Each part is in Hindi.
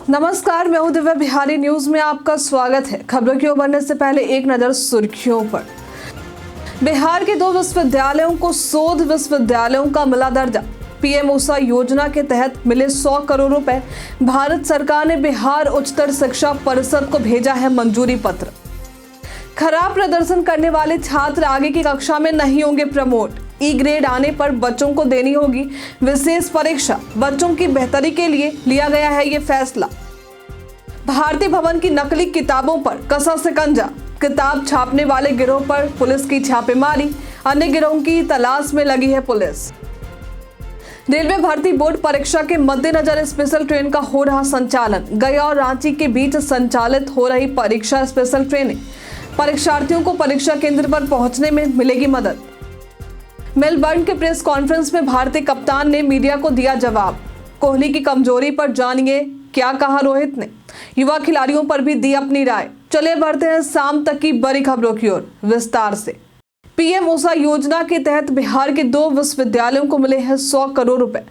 नमस्कार, मैं हूं दिव्या बिहारी। न्यूज में आपका स्वागत है। खबरों की ओर बढ़ने से पहले एक नजर सुर्खियों पर। बिहार के 2 विश्वविद्यालयों को शोध विश्वविद्यालयों का मिला दर्जा। पीएम ऊषा योजना के तहत मिले 100 करोड़ रुपए। भारत सरकार ने बिहार उच्चतर शिक्षा परिषद को भेजा है मंजूरी पत्र। खराब प्रदर्शन करने वाले छात्र आगे की कक्षा में नहीं होंगे प्रमोट। ई ग्रेड आने पर बच्चों को देनी होगी विशेष परीक्षा। बच्चों की बेहतरी के लिए लिया गया है ये फैसला। भारतीय भवन की नकली किताबों पर कसा शिकंजा। किताब छापने वाले गिरोह पर पुलिस की छापेमारी। अन्य गिरोहों की तलाश में लगी है पुलिस। रेलवे भर्ती बोर्ड परीक्षा के मद्देनजर स्पेशल ट्रेन का हो रहा संचालन। गया और रांची के बीच संचालित हो रही परीक्षा स्पेशल ट्रेनें। परीक्षार्थियों को परीक्षा केंद्र पर पहुंचने में मिलेगी मदद। मेलबर्न के प्रेस कॉन्फ्रेंस में भारतीय कप्तान ने मीडिया को दिया जवाब। कोहली की कमजोरी पर जानिए क्या कहा रोहित ने। युवा खिलाड़ियों पर भी दी अपनी राय। चलिए बढ़ते हैं शाम तक की बड़ी खबरों की ओर विस्तार से। पीएम ऊषा योजना के तहत बिहार के 2 विश्वविद्यालयों को मिले हैं 100 करोड़ रुपए।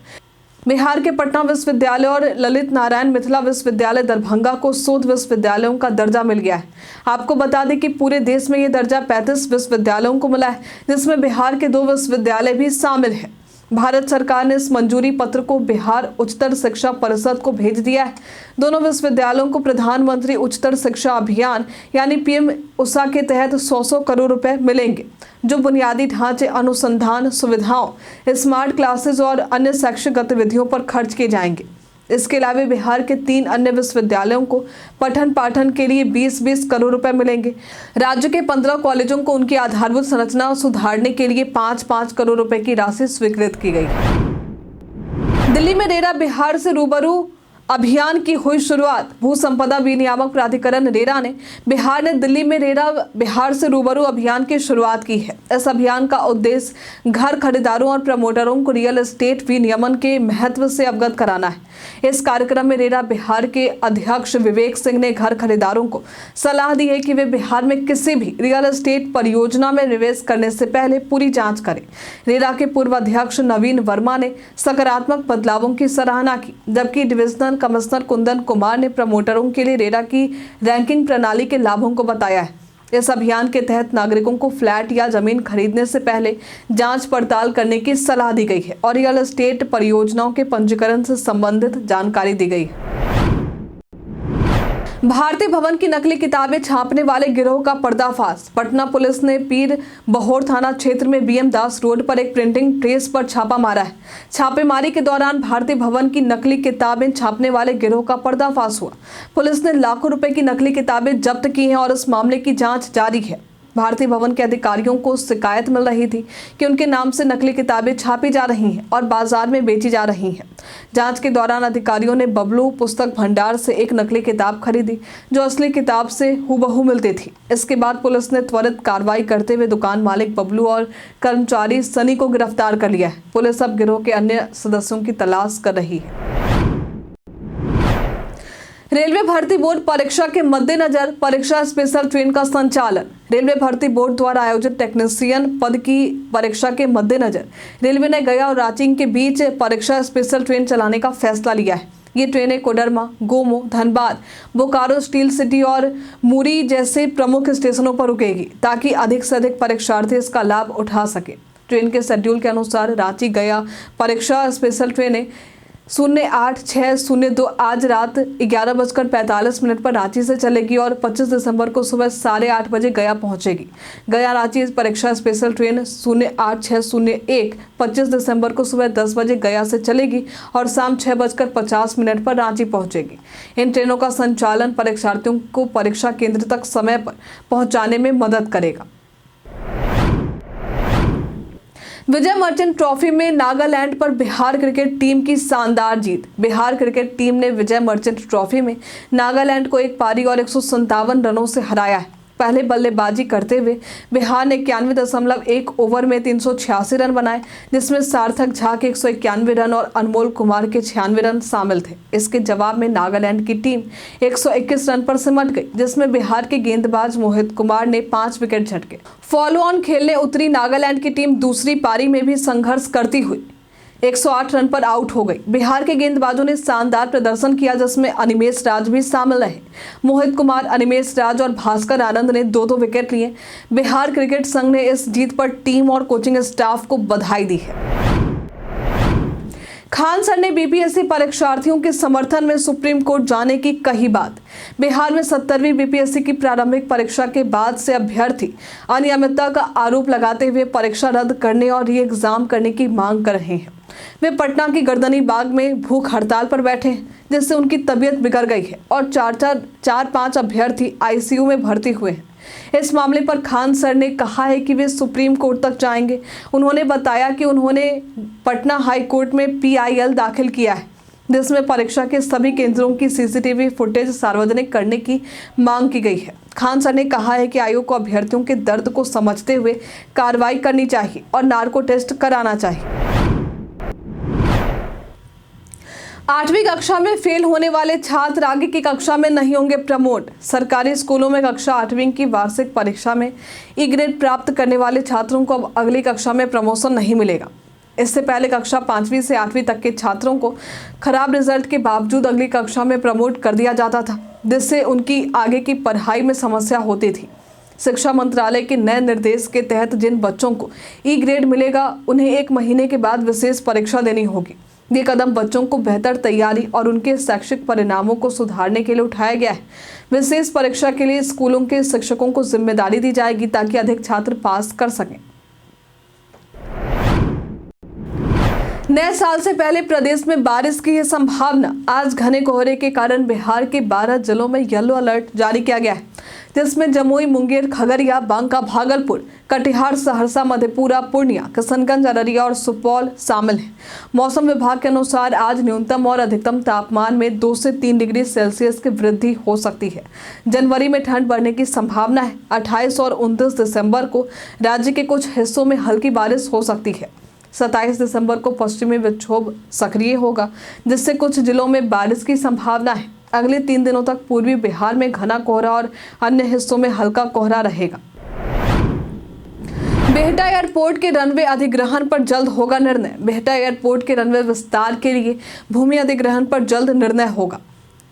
बिहार के पटना विश्वविद्यालय और ललित नारायण मिथिला विश्वविद्यालय दरभंगा को शोध विश्वविद्यालयों का दर्जा मिल गया है। आपको बता दें कि पूरे देश में ये दर्जा 35 विश्वविद्यालयों को मिला है, जिसमें बिहार के 2 विश्वविद्यालय भी शामिल हैं। भारत सरकार ने इस मंजूरी पत्र को बिहार उच्चतर शिक्षा परिषद को भेज दिया है। दोनों विश्वविद्यालयों को प्रधानमंत्री उच्चतर शिक्षा अभियान यानी पीएम ऊषा के तहत 100 करोड़ रुपए मिलेंगे, जो बुनियादी ढांचे, अनुसंधान सुविधाओं, स्मार्ट क्लासेस और अन्य शैक्षिक गतिविधियों पर खर्च किए जाएंगे। इसके अलावा बिहार के 3 अन्य विश्वविद्यालयों को पठन पाठन के लिए 20-20 करोड़ रुपए मिलेंगे। राज्य के 15 कॉलेजों को उनकी आधारभूत संरचना सुधारने के लिए 5-5 करोड़ रुपए की राशि स्वीकृत की गई। दिल्ली में रेरा बिहार से रूबरू अभियान की हुई शुरुआत। भू संपदा विनियामक प्राधिकरण रेरा ने दिल्ली में रेरा बिहार से रूबरू अभियान की शुरुआत की है। इस अभियान का उद्देश्य घर खरीदारों और प्रमोटरों को रियल एस्टेट विनियमन के महत्व से अवगत कराना है। इस कार्यक्रम में रेरा बिहार के अध्यक्ष विवेक सिंह ने घर खरीदारों को सलाह दी है कि वे बिहार में किसी भी रियल एस्टेट परियोजना में निवेश करने से पहले पूरी जांच करें। रेरा के पूर्व अध्यक्ष नवीन वर्मा ने सकारात्मक बदलावों की सराहना की, जबकि डिविजनल कमिश्नर कुंदन कुमार ने प्रमोटरों के लिए रेरा की रैंकिंग प्रणाली के लाभों को बताया है। इस अभियान के तहत नागरिकों को फ्लैट या जमीन खरीदने से पहले जांच पड़ताल करने की सलाह दी गई है और रियल एस्टेट परियोजनाओं के पंजीकरण से संबंधित जानकारी दी गई है। भारतीय भवन की नकली किताबें छापने वाले गिरोह का पर्दाफाश। पटना पुलिस ने पीर बहोर थाना क्षेत्र में बीएम दास रोड पर एक प्रिंटिंग प्रेस पर छापा मारा है। छापेमारी के दौरान भारतीय भवन की नकली किताबें छापने वाले गिरोह का पर्दाफाश हुआ। पुलिस ने लाखों रुपए की नकली किताबें जब्त की हैं और इस मामले की जांच जारी है। भारतीय भवन के अधिकारियों को शिकायत मिल रही थी कि उनके नाम से नकली किताबें छापी जा रही हैं और बाजार में बेची जा रही हैं। जांच के दौरान अधिकारियों ने बबलू पुस्तक भंडार से एक नकली किताब खरीदी, जो असली किताब से हूबहू मिलती थी। इसके बाद पुलिस ने त्वरित कार्रवाई करते हुए दुकान मालिक बबलू और कर्मचारी सनी को गिरफ्तार कर लिया है। पुलिस अब गिरोह के अन्य सदस्यों की तलाश कर रही है। रेलवे भर्ती बोर्ड परीक्षा के मद्देनजर परीक्षा स्पेशल ट्रेन का संचालन। रेलवे भर्ती बोर्ड द्वारा आयोजित टेक्नीशियन पद की परीक्षा के मद्देनजर रेलवे ने गया और रांची के बीच परीक्षा स्पेशल ट्रेन चलाने का फैसला लिया है। ये ट्रेनें कोडरमा, गोमो, धनबाद, बोकारो, स्टील सिटी और मुरी जैसे प्रमुख स्टेशनों पर रुकेगी, ताकि अधिक से अधिक परीक्षार्थी इसका लाभ उठा सके। ट्रेन के शेड्यूल के अनुसार रांची गया परीक्षा स्पेशल ट्रेनें 08-602 आज रात 11:45 पर रांची से चलेगी और 25 दिसंबर को सुबह 8:30 बजे गया पहुंचेगी। गया रांची परीक्षा स्पेशल ट्रेन 08-601 25 दिसंबर को सुबह 10 बजे गया से चलेगी और शाम 6:50 पर रांची पहुंचेगी। इन ट्रेनों का संचालन परीक्षार्थियों को परीक्षा केंद्र तक समय पर पहुंचाने में मदद करेगा। विजय मर्चेंट ट्रॉफी में नागालैंड पर बिहार क्रिकेट टीम की शानदार जीत। बिहार क्रिकेट टीम ने विजय मर्चेंट ट्रॉफी में नागालैंड को एक पारी और 157 रनों से हराया है। पहले बल्लेबाजी करते हुए बिहार ने 91.1 ओवर में 386 रन बनाए, जिसमें सार्थक झा के 191 रन और अनमोल कुमार के 96 रन शामिल थे। इसके जवाब में नागालैंड की टीम 121 रन पर सिमट गई, जिसमें बिहार के गेंदबाज मोहित कुमार ने 5 विकेट झटके। फॉलो ऑन खेलने उतरी नागालैंड की टीम दूसरी पारी में भी संघर्ष करती हुई 108 रन पर आउट हो गई। बिहार के गेंदबाजों ने शानदार प्रदर्शन किया, जिसमें अनिमेष राज भी शामिल रहे। मोहित कुमार, अनिमेष राज और भास्कर आनंद ने 2-2 विकेट लिए। बिहार क्रिकेट संघ ने इस जीत पर टीम और कोचिंग स्टाफ को बधाई दी है। खान सर ने बीपीएससी परीक्षार्थियों के समर्थन में सुप्रीम कोर्ट जाने की कही बात। बिहार में 70वीं बीपीएससी की प्रारंभिक परीक्षा के बाद से अभ्यर्थी अनियमितता का आरोप लगाते हुए परीक्षा रद्द करने और री एग्जाम करने की मांग कर रहे हैं। वे पटना की गर्दनी बाग में भूख हड़ताल पर बैठे हैं, जिससे उनकी तबीयत बिगड़ गई है और 4-5 अभ्यर्थी आईसीयू में भर्ती हुए हैं। इस मामले पर खान सर ने कहा है कि वे सुप्रीम कोर्ट तक जाएंगे। उन्होंने बताया कि उन्होंने पटना हाई कोर्ट में पीआईएल दाखिल किया है, जिसमें परीक्षा के सभी केंद्रों की सीसीटीवी फुटेज सार्वजनिक करने की मांग की गई है। खान सर ने कहा है कि आयोग को अभ्यर्थियों के दर्द को समझते हुए कार्रवाई करनी चाहिए और नार्को टेस्ट कराना चाहिए। 8वीं कक्षा में फेल होने वाले छात्र आगे की कक्षा में नहीं होंगे प्रमोट। सरकारी स्कूलों में कक्षा 8वीं की वार्षिक परीक्षा में ई ग्रेड प्राप्त करने वाले छात्रों को अब अगली कक्षा में प्रमोशन नहीं मिलेगा। इससे पहले कक्षा 5वीं से 8वीं तक के छात्रों को खराब रिजल्ट के बावजूद अगली कक्षा में प्रमोट कर दिया जाता था, जिससे उनकी आगे की पढ़ाई में समस्या होती थी। शिक्षा मंत्रालय के नए निर्देश के तहत जिन बच्चों को ई ग्रेड मिलेगा, उन्हें 1 महीने के बाद विशेष परीक्षा देनी होगी। ये कदम बच्चों को बेहतर तैयारी और उनके शैक्षिक परिणामों को सुधारने के लिए उठाया गया है। विशेष परीक्षा के लिए स्कूलों के शिक्षकों को जिम्मेदारी दी जाएगी, ताकि अधिक छात्र पास कर सकें। नए साल से पहले प्रदेश में बारिश की है संभावना। आज घने कोहरे के कारण बिहार के 12 जिलों में येलो अलर्ट जारी किया गया है, जिसमें जमुई, मुंगेर, खगड़िया, बांका, भागलपुर, कटिहार, सहरसा, मधेपुरा, पूर्णिया, किशनगंज, अररिया और सुपौल शामिल हैं। मौसम विभाग के अनुसार आज न्यूनतम और अधिकतम तापमान में 2 से 3 डिग्री सेल्सियस की वृद्धि हो सकती है। जनवरी में ठंड बढ़ने की संभावना है। 28 और 29 दिसंबर को राज्य के कुछ हिस्सों में हल्की बारिश हो सकती है। 27 दिसंबर को पश्चिमी विक्षोभ सक्रिय होगा, जिससे कुछ जिलों में बारिश की संभावना है। अगले 3 दिनों तक पूर्वी बिहार में घना कोहरा और अन्य हिस्सों में हल्का कोहरा रहेगा। बिहटा एयरपोर्ट के रनवे अधिग्रहण पर जल्द होगा निर्णय। बिहटा एयरपोर्ट के रनवे विस्तार के लिए भूमि अधिग्रहण पर जल्द निर्णय होगा।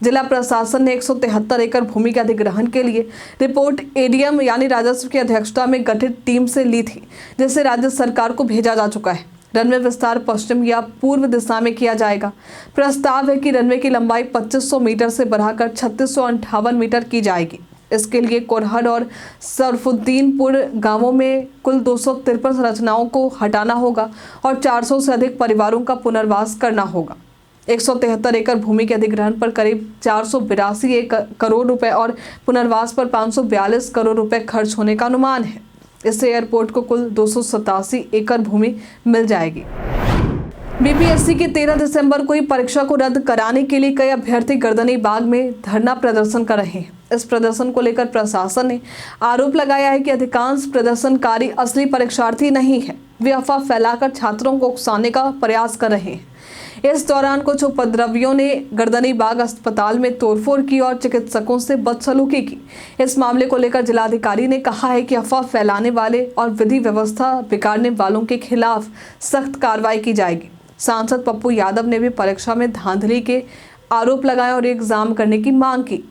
जिला प्रशासन ने 173 एकड़ भूमि के अधिग्रहण के लिए रिपोर्ट एडीएम यानी राजस्व की अध्यक्षता में गठित टीम से ली थी, जिसे राज्य सरकार को भेजा जा चुका है। रनवे विस्तार पश्चिम या पूर्व दिशा में किया जाएगा। प्रस्ताव है कि रनवे की लंबाई 2500 मीटर से बढ़ाकर 3658 मीटर की जाएगी। इसके लिए कोरहड और सरफुद्दीनपुर गांवों में कुल 253 रचनाओं को हटाना होगा और 400 से अधिक परिवारों का पुनर्वास करना होगा। 173 एकड़ भूमि के अधिग्रहण पर करीब 482 करोड़ रुपए और पुनर्वास पर 542 करोड़ रुपए खर्च होने का अनुमान है। इससे एयरपोर्ट को कुल 287 एकड़ भूमि मिल जाएगी। बीपीएससी की 13 दिसंबर को ही परीक्षा को रद्द कराने के लिए कई अभ्यर्थी गर्दनी बाग में धरना प्रदर्शन कर रहे हैं। इस प्रदर्शन को लेकर प्रशासन ने आरोप लगाया है कि अधिकांश प्रदर्शनकारी असली परीक्षार्थी नहीं है, वे अफवाह फैलाकर छात्रों को उकसाने का प्रयास कर रहे हैं। इस दौरान कुछ उपद्रवियों ने गर्दनी बाग अस्पताल में तोड़फोड़ की और चिकित्सकों से बदसलूकी की। इस मामले को लेकर जिलाधिकारी ने कहा है कि अफवाह फैलाने वाले और विधि व्यवस्था बिगाड़ने वालों के खिलाफ सख्त कार्रवाई की जाएगी। सांसद पप्पू यादव ने भी परीक्षा में धांधली के आरोप लगाए और एग्जाम करने की मांग की।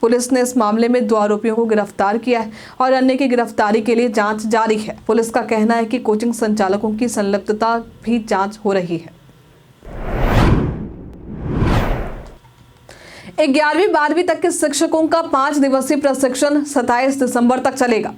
पुलिस ने इस मामले में 2 आरोपियों को गिरफ्तार किया है और अन्य की गिरफ्तारी के लिए जांच जारी है। पुलिस का कहना है कि कोचिंग संचालकों की संलिप्तता भी जांच हो रही है। 11वीं 12वीं तक के शिक्षकों का 5 दिवसीय प्रशिक्षण 27 दिसंबर तक चलेगा।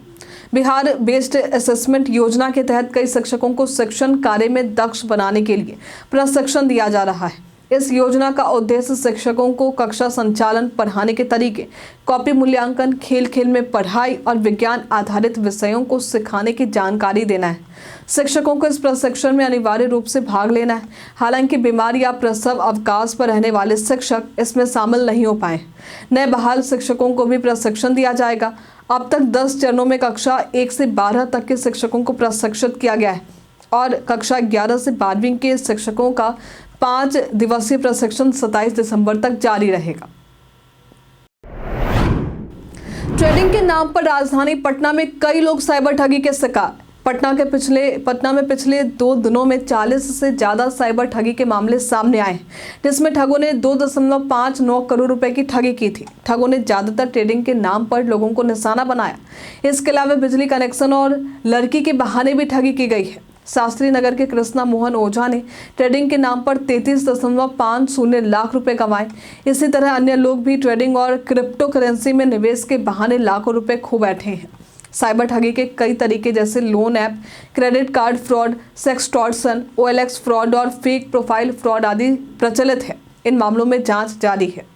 बिहार बेस्ड असेसमेंट योजना के तहत कई शिक्षकों को शिक्षण कार्य में दक्ष बनाने के लिए प्रशिक्षण दिया जा रहा है। इस योजना का उद्देश्य शिक्षकों को कक्षा संचालन, पढ़ाने के तरीके, कॉपी मूल्यांकन, खेल खेल में पढ़ाई और विज्ञान आधारित विषयों को सिखाने की जानकारी देना है। शिक्षकों को इस प्रशिक्षण में अनिवार्य रूप से भाग लेना है। हालांकि बीमारी या प्रसव अवकाश पर रहने वाले शिक्षक इसमें शामिल नहीं हो पाए। नए बहाल शिक्षकों को भी प्रशिक्षण दिया जाएगा। अब तक 10 चरणों में कक्षा 1 से 12 तक के शिक्षकों को प्रशिक्षित किया गया है और कक्षा 11 से 12वीं के शिक्षकों का 5 दिवसीय प्रशिक्षण 27 दिसंबर तक जारी रहेगा। ट्रेडिंग के नाम पर राजधानी पटना में कई लोग साइबर ठगी के शिकार। पटना में पिछले 2 दिनों में 40 से ज़्यादा साइबर ठगी के मामले सामने आए हैं, जिसमें ठगों ने 2.59 करोड़ रुपए की ठगी की थी। ठगों ने ज़्यादातर ट्रेडिंग के नाम पर लोगों को निशाना बनाया। इसके अलावा बिजली कनेक्शन और लड़की के बहाने भी ठगी की गई है। शास्त्री नगर के कृष्णा मोहन ओझा ने ट्रेडिंग के नाम पर 33.50 लाख रुपए कमाए। इसी तरह अन्य लोग भी ट्रेडिंग और क्रिप्टो करेंसी में निवेश के बहाने लाखों रुपए खो बैठे हैं। साइबर ठगी के कई तरीके जैसे loan app, credit card fraud, sextortion, OLX fraud और फेक प्रोफाइल फ्रॉड आदि प्रचलित है। इन मामलों में जांच जारी है।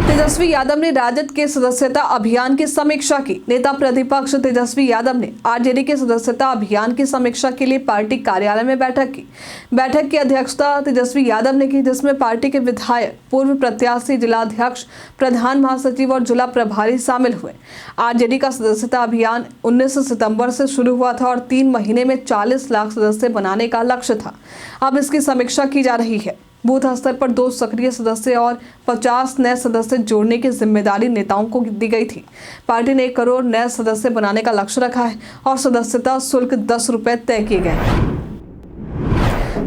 तेजस्वी यादव ने राजद के सदस्यता अभियान की समीक्षा की। नेता प्रतिपक्ष तेजस्वी यादव ने आरजेडी के सदस्यता अभियान की समीक्षा के लिए पार्टी कार्यालय में बैठक की। बैठक की अध्यक्षता तेजस्वी यादव ने की, जिसमें पार्टी के विधायक, पूर्व प्रत्याशी, जिलाध्यक्ष, प्रधान महासचिव और जिला प्रभारी शामिल हुए। आरजेडी का सदस्यता अभियान 19 सितंबर से शुरू हुआ था और 3 महीने में 40 लाख सदस्य बनाने का लक्ष्य था। अब इसकी समीक्षा की जा रही है। बूथ स्तर पर 2 सक्रिय सदस्य और 50 नए सदस्य जोड़ने की जिम्मेदारी नेताओं को दी गई थी। पार्टी ने 1 करोड़ नए सदस्य बनाने का लक्ष्य रखा है और सदस्यता शुल्क 10 रुपए तय किए गए।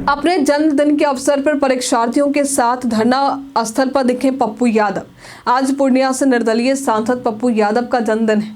अपने जन्मदिन के अवसर पर परीक्षार्थियों के साथ धरना स्थल पर दिखे पप्पू यादव। आज पूर्णिया से निर्दलीय सांसद पप्पू यादव का जन्मदिन है।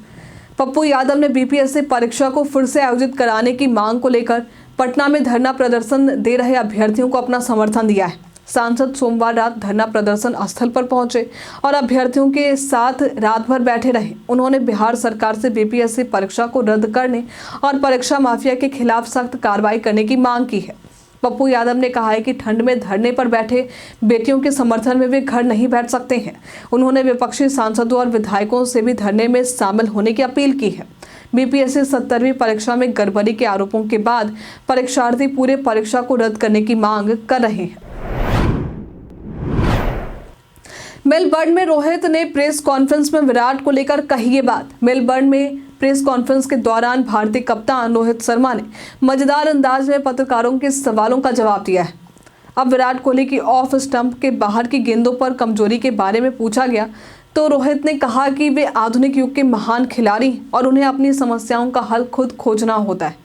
पप्पू यादव ने BPSC परीक्षा को फिर से आयोजित कराने की मांग को लेकर पटना में धरना प्रदर्शन दे रहे अभ्यर्थियों को अपना समर्थन दिया है। सांसद सोमवार रात धरना प्रदर्शन स्थल पर पहुंचे और अभ्यर्थियों के साथ रात भर बैठे रहे। उन्होंने बिहार सरकार से BPSC परीक्षा को रद्द करने और परीक्षा माफिया के खिलाफ सख्त कार्रवाई करने की मांग की है। पप्पू यादव ने कहा है कि ठंड में धरने पर बैठे बेटियों के समर्थन में वे घर नहीं बैठ सकते हैं। उन्होंने विपक्षी सांसदों और विधायकों से भी धरने में शामिल होने की अपील की है। BPSC 70वीं परीक्षा में गड़बड़ी के आरोपों के बाद परीक्षार्थी पूरे परीक्षा को रद्द करने की मांग कर रहे हैं। मेलबर्न में रोहित ने प्रेस कॉन्फ्रेंस में विराट को लेकर कही ये बात। मेलबर्न में प्रेस कॉन्फ्रेंस के दौरान भारतीय कप्तान रोहित शर्मा ने मजेदार अंदाज में पत्रकारों के सवालों का जवाब दिया है। अब विराट कोहली की ऑफ स्टंप के बाहर की गेंदों पर कमजोरी के बारे में पूछा गया तो रोहित ने कहा कि वे आधुनिक युग के महान खिलाड़ी और उन्हें अपनी समस्याओं का हल खुद खोजना होता है।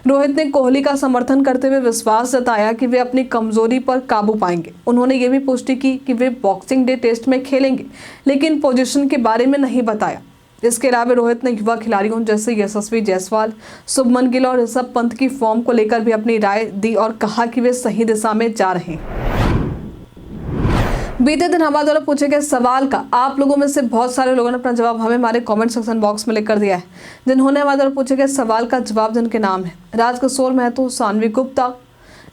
रोहित ने कोहली का समर्थन करते हुए विश्वास जताया कि वे अपनी कमजोरी पर काबू पाएंगे। उन्होंने ये भी पुष्टि की कि वे बॉक्सिंग डे टेस्ट में खेलेंगे, लेकिन पोजीशन के बारे में नहीं बताया। इसके अलावा रोहित ने युवा खिलाड़ियों जैसे यशस्वी जायसवाल, शुभमन गिल और ऋषभ पंत की फॉर्म को लेकर भी अपनी राय दी और कहा कि वे सही दिशा में जा रहे हैं। बीते दिन हमारे द्वारा पूछे गए सवाल का आप लोगों में से बहुत सारे लोगों ने अपना जवाब हमें हमारे कमेंट सेक्शन बॉक्स में लिख कर दिया है। जिन्होंने हमारे द्वारा पूछे गए सवाल का जवाब, जिनके नाम है राजकिशोर महतो, सानवी गुप्ता,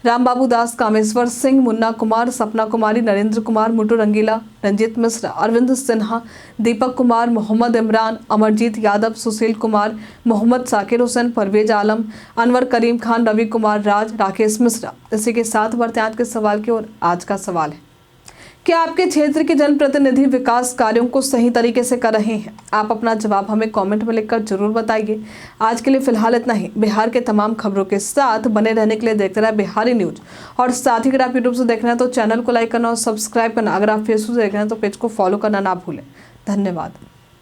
रामबाबू दास, कामेश्वर सिंह, मुन्ना कुमार, सपना कुमारी, नरेंद्र कुमार, मुटू रंगीला, रंजीत मिश्रा, अरविंद सिन्हा, दीपक कुमार, मोहम्मद इमरान, अमरजीत यादव, सुशील कुमार, मोहम्मद साकिर हुसैन, परवेज आलम, अनवर करीम खान, रवि कुमार राज, राकेश मिश्रा। इसी के साथ बढ़ते आज के सवाल की ओर। आज का सवाल है, क्या आपके क्षेत्र के जनप्रतिनिधि विकास कार्यों को सही तरीके से कर रहे हैं? आप अपना जवाब हमें कमेंट में लिखकर जरूर बताइए। आज के लिए फिलहाल इतना ही। बिहार के तमाम खबरों के साथ बने रहने के लिए देखते रहे बिहारी न्यूज, और साथ ही अगर आप यूट्यूब से देख रहे हैं तो चैनल को लाइक करना और सब्सक्राइब करना। अगर आप फेसबुक से देख रहे हैं तो पेज को फॉलो करना ना भूलें। धन्यवाद।